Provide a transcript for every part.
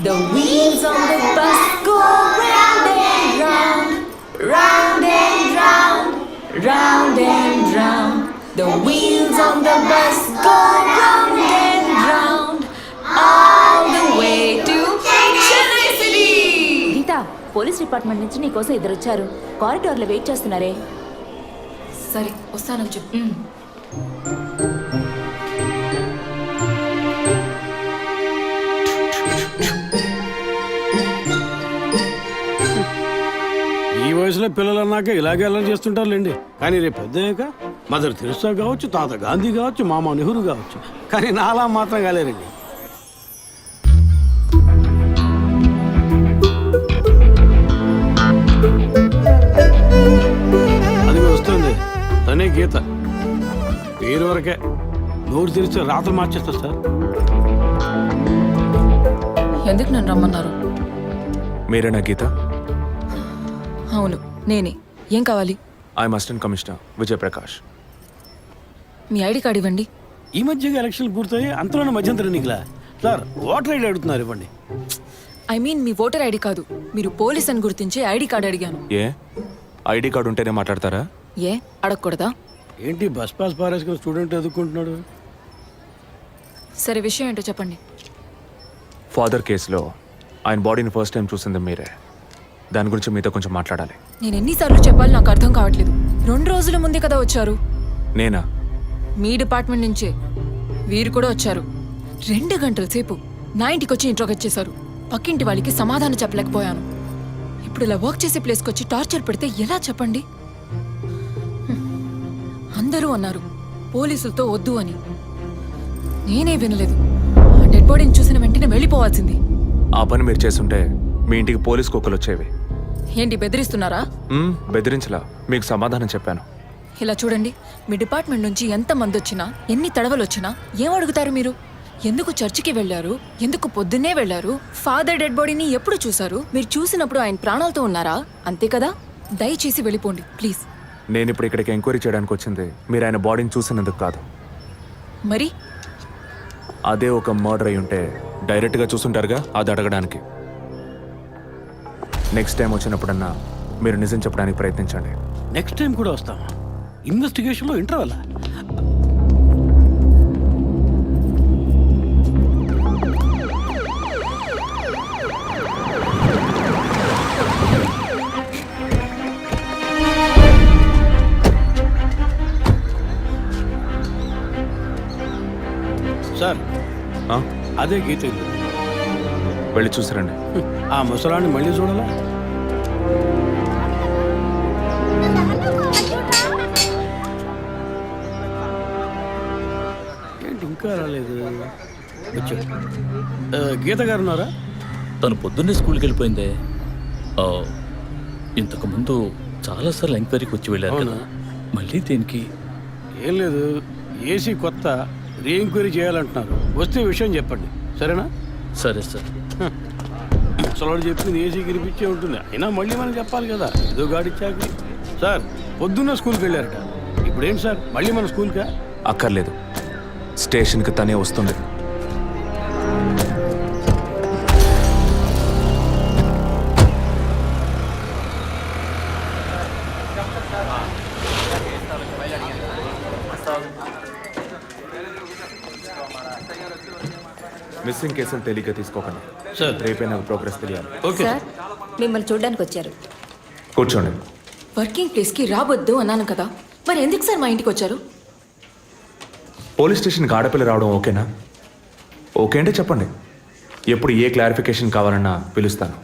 The wheels on the bus go round and round, round and round, round and round. The wheels on the bus go round and round, all the way to Chennai City. Geetha, police department నుంచి నీకోసం ఇద్దరు వచ్చారు. కారిడార్లో wait చేస్తున్నారే. సరే వస్తానని చెప్పు. ఈ వయసులో పిల్లలు అన్నాక ఇలాగే అలా చేస్తుంటారులేండి. కానీ రేపు పెద్దయ్యాక మదర్ తెరెసా కావచ్చు, తాత గాంధీ కావచ్చు, మామ నెహ్రూ కావచ్చు, కానీ నాలా మాత్రం కాలేరండి. అది వస్తుంది తనే గీత. పేరు వరకే, నోరు తెరిస్తే రాత్రి మార్చేస్తా సార్. ఎందుకు నన్ను రమ్మన్నారు? మీరేనా గీత? అవును నేనే. ఏం కావాలి? I'm assistant commissioner Vijay Prakash. Me ID card ఇవ్వండి. ఈ మధ్యగా ఎలక్షన్లు పూర్తయి అంతలోనే మధ్యంతర ఎన్నికలా సార్? ఓటర్ ఐడి అడుగుతున్నారు, ఇవ్వండి. I mean me voter ID కాదు, మీరు పోలీస్ అని గుర్తించే ఐడి కార్డ్ అడిగాను. ఏ ఐడి కార్డు ఉంటేనే మాట్లాడతారా? ఏ అడగకూడదా? ఏంటి బస్ పాస్ పారేసుకుని స్టూడెంట్ ఎదుర్కొంటున్నాడు? సరే విషయం ఏంటో చెప్పండి. ఫాదర్ కేసులో ఆయన బాడీని ఫస్ట్ టైం చూసింది మీరే. దాని గురించి మీతో కొంచెం మాట్లాడాలి. నేను ఎన్నిసార్లు చెప్పాలి, నాకు అర్థం కావట్లేదు. 2 రోజుల ముందే కదా వచ్చారు. నేనా? మీ డిపార్ట్మెంట్ నుంచే వీరు కూడా వచ్చారు. 2 గంటల సేపు నా ఇంటికి వచ్చి ఇంట్రోగేట్ చేశారు. పక్కింటి వాళ్ళకి సమాధానం చెప్పలేకపోయాను. ఇప్పుడు ఇలా వర్క్ చేసే ప్లేస్కి వచ్చి టార్చర్ పెడితే ఎలా చెప్పండి? అందరూ అన్నారు పోలీసులతో వద్దు అని. నేనే వినలేదు. ఆ డెడ్ బాడీని చూసిన వెంటనే వెళ్ళిపోవాల్సింది. ఆ పని మీరు చేస్తుంటే మీ ఇంటికి పోలీస్ కుక్కలు వచ్చేవి. ఏంటి బెదిరిస్తున్నారా? బెదిరించలా, మీకు సమాధానం చెప్పాను. ఇలా చూడండి, మీ డిపార్ట్మెంట్ నుంచి ఎంతమంది వచ్చినా, ఎన్ని తడవలు వచ్చినా ఏం అడుగుతారు మీరు? ఎందుకు చర్చికి వెళ్ళారు? ఎందుకు పొద్దున్నే వెళ్ళారు? ఫాదర్ డెడ్ బాడీని ఎప్పుడు చూశారు? మీరు చూసినప్పుడు ఆయన ప్రాణాలతో ఉన్నారా? అంతే కదా. దయచేసి వెళ్ళిపోండి ప్లీజ్. నేను ఇప్పుడు ఇక్కడికి ఎంక్వైరీ చేయడానికి వచ్చింది మీరు ఆయన బాడీని చూసినందుకు కాదు. మరి అదే ఒక మర్డర్ అయి ఉంటే డైరెక్ట్గా చూసుంటారుగా, అది అడగడానికి. నెక్స్ట్ టైం వచ్చినప్పుడన్నా మీరు నిజం చెప్పడానికి ప్రయత్నించండి. నెక్స్ట్ టైం కూడా వస్తాం. ఇన్వెస్టిగేషన్లో ఇంటర్వల్. సార్ అదే గీత ఇల్లు. వెళ్ళి చూసిరండి. ఆ ముసలాన్ని మళ్ళీ చూడాలా? ఏంటి ఇంకా రాలేదు? వచ్చాడు. గీత గారు ఉన్నారా? తను పొద్దున్నే స్కూల్కి వెళ్ళిపోయిందే. ఇంతకుముందు చాలాసార్లు ఎంక్వైరీకి వచ్చి వెళ్ళారు కదా, మళ్ళీ దేనికి? ఏం లేదు, ఏసీ కొత్త రీ ఎంక్వైరీ చేయాలంటున్నారు. వస్తే విషయం చెప్పండి, సరేనా? సరే సార్. అసలు వాడు చెప్పింది ఏసీ గిరిపించే ఉంటుంది. అయినా మళ్ళీ మనం చెప్పాలి కదా, ఏదో గాడిచ్చాక. సార్ పొద్దున్న స్కూల్కి వెళ్ళారట, ఇప్పుడేంటి సార్ మళ్ళీ మన స్కూల్కా? అక్కర్లేదు, స్టేషన్కి తనే వస్తుంది. మిస్సింగ్ కేసులు తేలిగ్గా తీసుకోకండి సార్. రేపే నాకు ప్రోగ్రెస్ తెలియాలి. ఓకే సార్, మిమ్మల్ని చూడడానికి వచ్చారు. కూర్చోండి. వర్కింగ్ ప్లేస్కి రావద్దు అన్నాను కదా, మరి ఎందుకు సార్ మా ఇంటికి వచ్చారు? పోలీస్ స్టేషన్కి ఆడపిల్ల రావడం ఓకేనా? ఓకే అంటే చెప్పండి, ఎప్పుడు ఏ క్లారిఫికేషన్ కావాలన్నా పిలుస్తాను.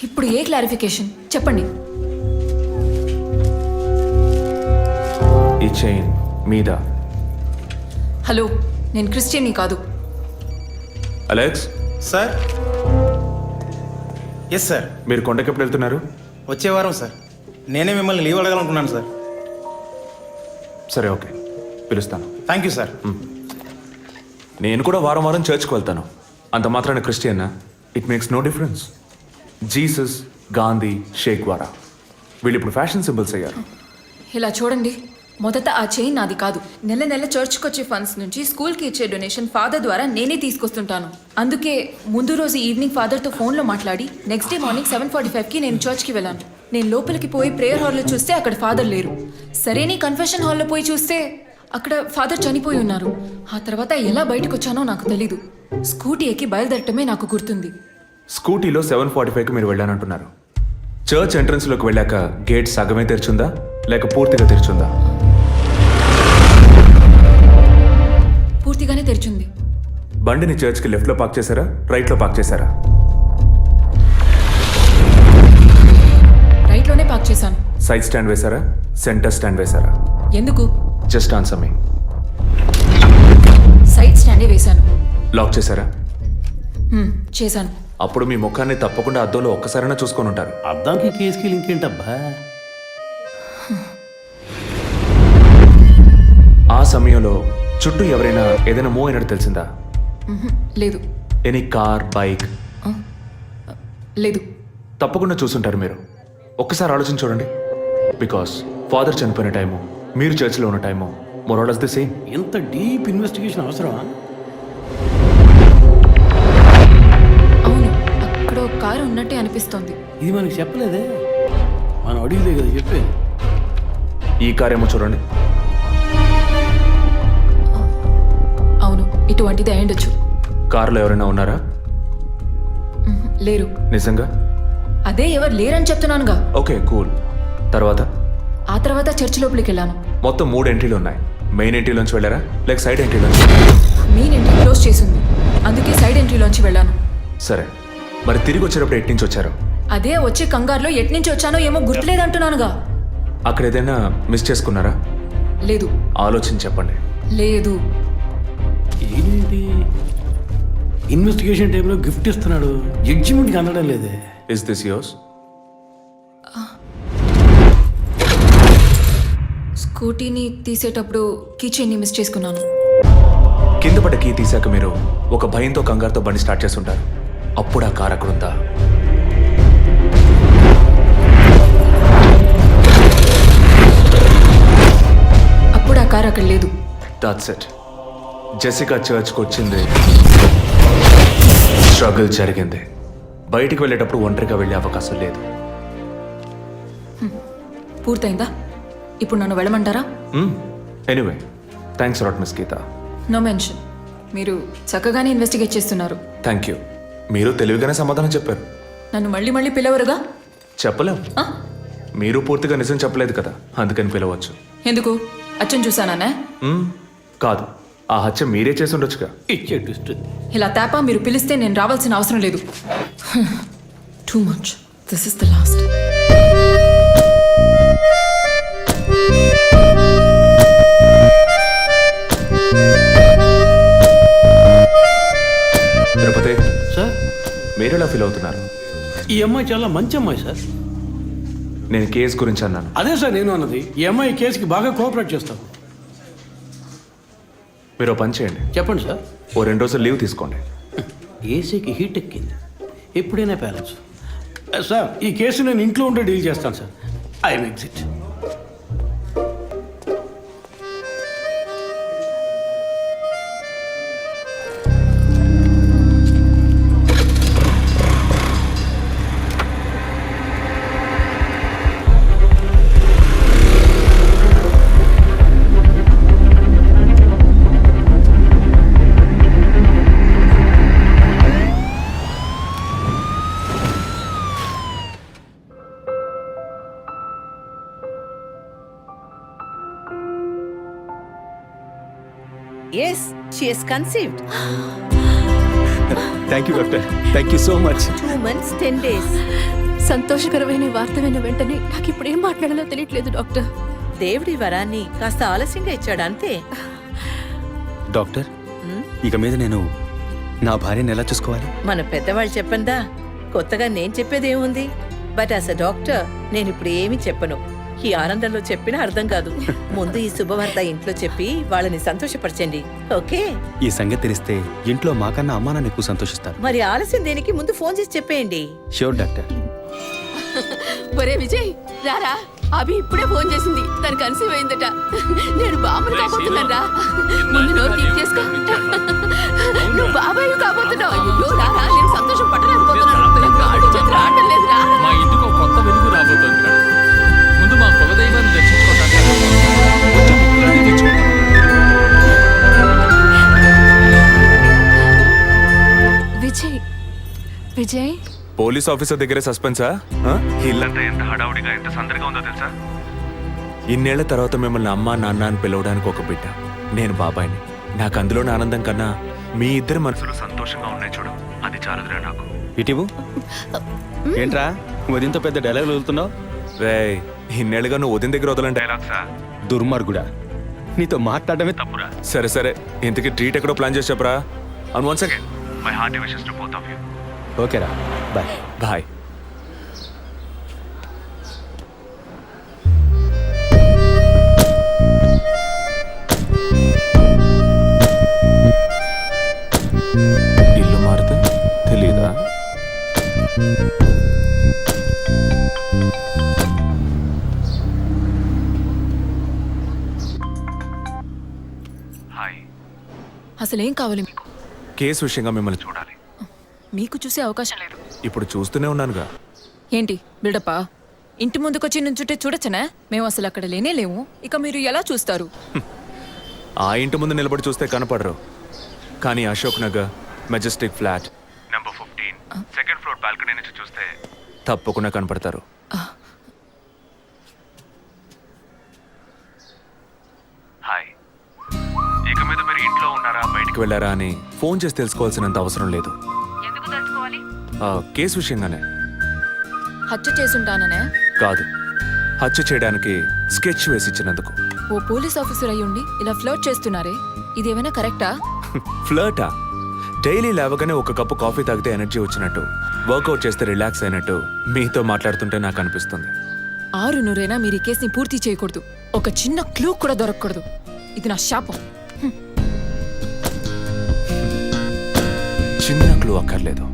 ఇప్పుడు ఏ క్లారిఫికేషన్ చెప్పండి. ఈ చైన్ మీద. హలో, నేను క్రిస్టియన్ని కాదు. Alex sir. Yes sir. మీరు కొండకి ఎప్పుడు వెళ్తున్నారు? వచ్చే వారం సార్. నేనే మిమ్మల్ని లీవ్ అడగాలనుకున్నాను సార్. సరే ఓకే, పిలుస్తాను. Thank you sir. నేను కూడా వారం వారం చర్చ్కి వెళ్తాను. అంత మాత్రాన క్రిస్టియన్నా? It makes no difference. Jesus, Gandhi, షేక్ వారా వీళ్ళు ఇప్పుడు ఫ్యాషన్ సింబల్స్ అయ్యారు. ఇలా చూడండి, మొదట ఆ చైన్ నాది కాదు. నెల నెల చర్చ్కి వచ్చే ఫండ్స్ నుంచి స్కూల్కి ఇచ్చే డొనేషన్ ఫాదర్ ద్వారా నేనే తీసుకొస్తుంటాను. అందుకే ముందు రోజు ఈవినింగ్ ఫాదర్తో ఫోన్లో మాట్లాడి నెక్స్ట్ డే మార్నింగ్ 7:45కి నేను చర్చ్కి వెళ్ళాను. నేను లోపలికి పోయి ప్రేయర్ హాల్లో చూస్తే అక్కడ ఫాదర్ లేరు. సరే నీ కన్ఫెషన్ హాల్లో పోయి చూస్తే అక్కడ ఫాదర్ చనిపోయి ఉన్నారు. ఆ తర్వాత ఎలా బయటకు వచ్చానో నాకు తెలీదు. స్కూటీ ఎక్కి బయలుదేరటమే నాకు గుర్తుంది. స్కూటీలో 7:45కి మీరు వెళ్ళానంటున్నారు. చర్చ్ ఎంట్రన్స్లోకి వెళ్ళాక గేట్ సగమే తెరిచుందా లేక పూర్తిగా తెరిచుందా? పూర్తిగానే తెరిచింది. బండిని చర్చ్కి లెఫ్ట్లో పార్క్ చేశారా, రైట్లో పార్క్ చేశారా? రైట్లోనే పార్క్ చేశాను. సైడ్ స్టాండ్ వేశారా, సెంటర్ స్టాండ్ వేశారా? ఎందుకు? జస్ట్ ఆన్సర్ మీ. సైడ్ స్టాండే వేశాను. లాక్ చేశారా? చేశాను. అప్పుడు మీ ముఖాన్ని తప్పకుండా అద్దంలో ఒక్కసారైనా చూసుకొని ఉంటారు. అద్దానికి కేసుకి లింక్ ఏంటబ్బా? ఆ సమయంలో చుట్టూ ఎవరైనా ఏదైనా మూవ్ అయినట్టు తెలిసిందా? లేదు. Any car, bike? లేదు. తప్పకుండా చూసుంటారు మీరు. ఒక్కసారి ఆలోచన చూడండి. బికాస్ ఫాదర్ చనిపోయిన టైము, మీరు చర్చిలో ఉన్న టైము మోరాలస్ ది సేమ్. ఇంత డీప్ ఇన్వెస్టిగేషన్ అవసరమా? అవును, అక్కడ ఒక కారు ఉన్నట్టే అనిపిస్తోంది. ఇది మనకి చెప్పలేదే, మనం అడిగితే కదా చెప్పేది. ఈ కార్ ఏమో చూడండి. అవును, ఇటువంటిది అయ్యుండొచ్చు. కారులో ఎవరైనా ఉన్నారా? లేరు. నిజంగా? అదే ఎవరు లేరని చెప్తున్నానుగా. Okay, cool. తర్వాత? ఆ తర్వాత చర్చ్ లోపలికి వెళ్ళాను. మొత్తం 3 ఎంట్రీలు ఉన్నాయి. మెయిన్ ఎంట్రీలోంచి వెళ్ళారా లేక సైడ్ ఎంట్రీలోంచి? మెయిన్ ఎంట్రీ క్లోజ్ చేసింది, అందుకే సైడ్ ఎంట్రీలోంచి వెళ్ళాను. సరే, మరి తిరిగి వచ్చేటప్పుడు ఎటు నుంచి వచ్చారు? అదే వచ్చే కంగారులో ఎట్నుంచి వచ్చానో ఏమో గుర్తులేదంటున్నానుగా. అక్కడ ఏదైనా మిస్ చేసుకున్నారా? లేదు. ఆలోచించి చెప్పండి. లేదు. ఏంటి ఇన్వెస్టిగేషన్ టైంలో గిఫ్ట్ ఇస్తున్నాడు, జడ్జిమెంట్కి అందడం లేదే. Is this yours? స్కూటీని తీసేటప్పుడు కీచైన్ని మిస్ చేసుకున్నాను. కింద పడ్డ కీ తీసాక మీరు ఒక భయంతో కంగారుతో బండి స్టార్ట్ చేస్తుంటారు. అప్పుడు ఆ కార్ అక్కడ ఉందా? అప్పుడు ఆ కారు అక్కడ లేదు. That's it. జెసికా చర్చ్కి వచ్చింది, స్ట్రగుల్ జరిగింది. బయటికి వెళ్ళేటప్పుడు ఒంటరిగా వెళ్ళే అవకాశం లేదు. పూర్తయిందా? ఇప్పుడు నన్ను వెళ్ళమంటారా? Anyway, thanks lot miss Geetha. No mention. మీరు చక్కగానే ఇన్వెస్టిగేట్ చేస్తున్నారు. Thank you. మీరు తెలివిగానే సమాధానం చెప్పారు. నన్ను మళ్ళీ మళ్ళీ పిలవరుగా? చెప్పలేం. మీరు పూర్తిగా నిజం చెప్పలేదు కదా, అందుకని పిలవచ్చు. ఎందుకు? అచ్చం చూసానా? కాదు, ఆ హత్య మీరే చేసి ఉండొచ్చుగా. ఇచ్చే ట్విస్ట్. ఇలా తేపా మీరు పిలిస్తే నేను రావాల్సిన అవసరం లేదు. Too much. This is the last. Tirupati sir, మీరు ఎలా ఫీల్ అవుతున్నారు? ఈ అమ్మాయి చాలా మంచి అమ్మాయి సార్. నేను కేసు గురించి అన్నాను. అదే సార్ నేను అన్నది. ఈ అమ్మాయి కేసుకి బాగా కోఆపరేట్ చేస్తాం. మీరు ఓ పని చేయండి. చెప్పండి సార్. ఓ 2 రోజులు లీవ్ తీసుకోండి. ఏసీకి హీట్ ఎక్కింది, ఎప్పుడైనా ప్యాలెన్స్. సార్, ఈ కేసు నేను ఇంట్లో ఉండే డీల్ చేస్తాను sir. I'm exit. Yes, she is conceived. Thank you doctor, thank you so much. 2 months, 10 days. సంతోషకరమైన వార్త విన్న వెంటనే నాకు ఇప్పుడు ఏం మాట్లాడాలో తెలియట్లేదు డాక్టర్. దేవుడి వరాన్ని కాస్త ఆలస్యంగా ఇచ్చాడు అంతే. డాక్టర్, ఇక మీద నేను నా భార్యను ఎలా చూసుకోవాలి? మన పెద్దవాళ్ళు చెప్పందా, కొత్తగా నేను చెప్పేది ఏముంది. బట్ యాజ్ అ డాక్టర్ నేను ఇప్పుడు ఏమీ చెప్పను. ఈ ఆనందంలో చెప్పినా అర్థం కాదు. ముందు ఈ శుభవార్త ఇంట్లో చెప్పి వాళ్ళని సంతోషపరచండి, ఓకే? ఈ సంగతి తెలిస్తే ఇంట్లో మాకన్నా అమ్మా నాన్న ఎక్కువ సంతోషిస్తారు. మరి ఆలస్యం దేనికి, ముందు ఫోన్ చేసి చెప్పేయండి. Sure doctor. ఒరే విజయ్, రారా. అభి ఇప్పుడే ఫోన్ చేసింది, తను కన్సీవ్ అయిందట. నేను బాబుని కాబోతున్నారా? ముందు నోరు తీపి చేసుకో. నువ్వు బాబాయ్ కాబోతున్నావు. అయ్యో రారా, నేను సంతోషం పట్టలేకపోతున్నాను. ఆడు చేతులు ఆడటం లేదు రా. మా ఇంటికి ఒక కొత్త వెలుగు రాబోతోంది మేడం. ముందు మా కులదైవాన్ని దర్శించుకోవడానికి కొంచెం ముక్కులన్నీ తెచ్చుకుంటాం. విజయ్ విజయ్ పోలీస్ ఆఫీసర్ దగ్గరే సస్పెన్సా? ఇల్లంతా ఎంత హడావుడిగా ఎంత సందడిగా ఉందో తెలుసా? ఇన్నేళ్ల తర్వాత మిమ్మల్ని అమ్మా నాన్న అని పిలవడానికి ఒక బిడ్డ. నేను బాబాయిని. నాకు అందులోని ఆనందం కన్నా మీ ఇద్దరు మనసులు సంతోషంగా ఉన్నాయి చూడు, అది చాలదురా నాకు. ఇటీవు ఏంట్రా వదింతో పెద్ద డైలాగులు వదులుతున్నావు? రే, ఇన్నేళ్ళుగా నువ్వు ఉదయం దగ్గర వదలని డైలాగ్సా? దుర్మార్గుడా, నీతో మాట్లాడమే తప్పురా. సరే సరే, ఇంతకీ ట్రీట్ ఎక్కడో ప్లాన్ చేసి చెప్పరా? And once again my hearty wishes to both of you. ఓకేరా, బాయ్. బాయ్. ఇల్లు మారితే తెలీదా? హాయ్. అసలేం కావాలి మీకు? కేసు విషయంగా మిమ్మల్ని చూడాలి. మీకు చూసే అవకాశం లేదు. ఇప్పుడు చూస్తూనే ఉన్నానుగా. ఏంటి బిల్డప్పా? ఇంటి ముందుకొచ్చి నుంచుంటే చూడొచ్చనా? మేము అసలు అక్కడ లేనే లేము, ఇక మీరు ఎలా చూస్తారు? ఆ ఇంటి ముందు నిలబడి చూస్తే కనపడరు, కానీ Ashok Nagar Majestic flat number 15 second floor balcony నుంచి చూస్తే తప్పకుండా కనపడతారు. హాయ్. ఇక మీద మీరు ఇంట్లో ఉన్నారా బయటికి వెళ్ళారా అని ఫోన్ చేసి తెలుసుకోవాల్సినంత అవసరం లేదు. కేసు విషయంగానే. హత్య చేసుంటాననే? కాదు, హత్య చేయడానికి స్కెచ్ వేసి ఇచ్చినందుకు. ఓ పోలీస్ ఆఫీసర్ అయ్యుండి ఇలా ఫ్లర్ట్ చేస్తున్నారే, ఇదేమైనా కరెక్టా? ఫ్లర్టా? డైలీ లేవగానే ఒక కప్పు కాఫీ తాగితే ఎనర్జీ వచ్చినట్టు, వర్కౌట్ చేస్తే రిలాక్స్ అయినట్టు మీతో మాట్లాడుతుంటే నాకు అనిపిస్తుంది. 6 మీరు ఈ కేసుని పూర్తి చేయకూడదు. ఒక చిన్న క్లూ కూడా దొరకకూడదు. ఇది నా శాపం. చిన్న క్లూ అక్కర్లేదు,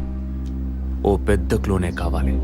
ఓ పెద్ద క్లూనే కావాలి.